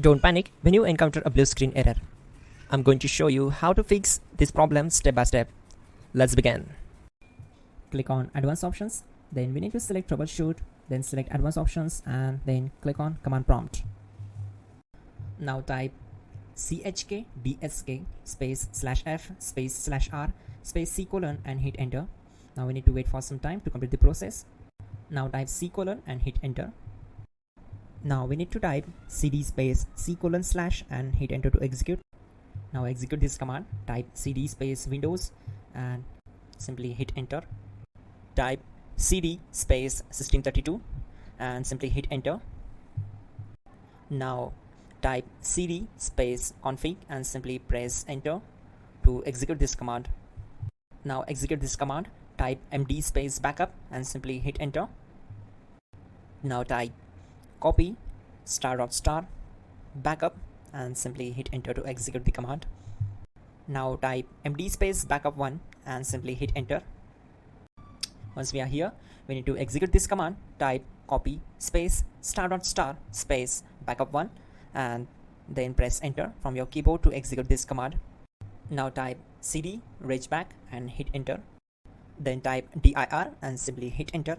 Don't panic when you encounter a blue screen error. I'm going to show you how to fix this problem step by step. Let's begin. Click on Advanced Options, then we need to select Troubleshoot, then select Advanced Options and then click on Command Prompt. Now type chkdsk space /f space /r space c colon and hit enter. Now we need to wait for some time to complete the process. Now type c colon and hit enter. Now we need to type cd space c colon / and hit enter to execute. Now execute this command. Type cd space Windows and simply hit enter. Type cd space system32 and simply hit enter. Now type cd space config and simply press enter to execute this command. Now execute this command. Type md space backup and simply hit enter. Now type copy *** backup and simply hit enter to execute the command. Now type md space backup1 and simply hit enter. Once we are here, we need to execute this command. Type copy space *** space backup1 and then press enter from your keyboard to execute this command. Now type cd regback and hit enter. Then type dir and simply hit enter.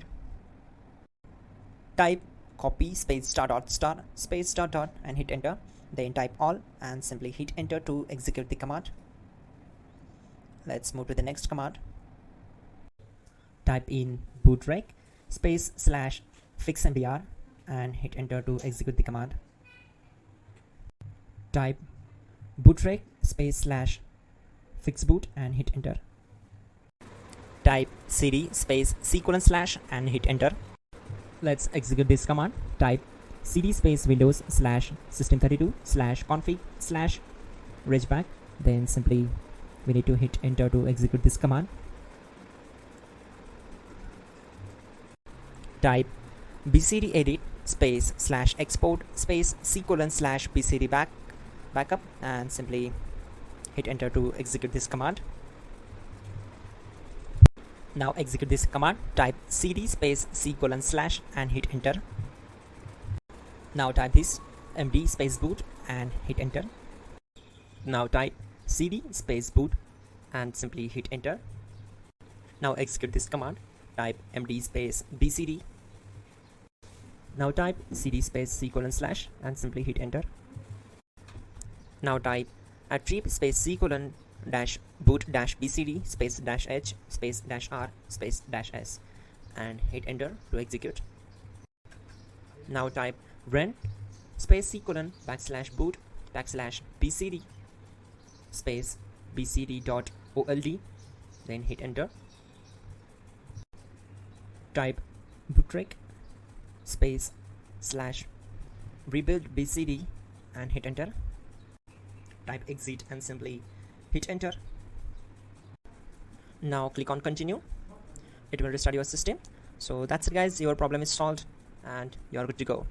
Type copy space *** space .. and hit enter. Then type all and simply hit enter to execute the command. Let's move to the next command. Type in bootrec space /fixmbr and hit enter to execute the command. Type bootrec space /fixboot and hit enter. Type cd space c colon / and hit enter. Let's execute this command. Type cd space Windows /system32 /config /regback. Then simply we need to hit enter to execute this command. Type bcd edit space /export space c colon /bcd backup and simply hit enter to execute this command. Now execute this command. Type cd space c colon / and hit enter. Now type this md space boot and hit enter. Now type cd space boot and simply hit enter. Now execute this command. Type md space bcd. Now type cd space c colon / and simply hit enter. Now type attrib space c colon -boot -bcd space -h space -r space -s and hit enter to execute. Now type run space c colon \boot \bcd space bcd.old then hit enter. Type bootrec space /rebuild bcd and hit enter. Type exit and simply hit enter. Now click on continue. It will restart your system. So that's it guys, your problem is solved and you are good to go.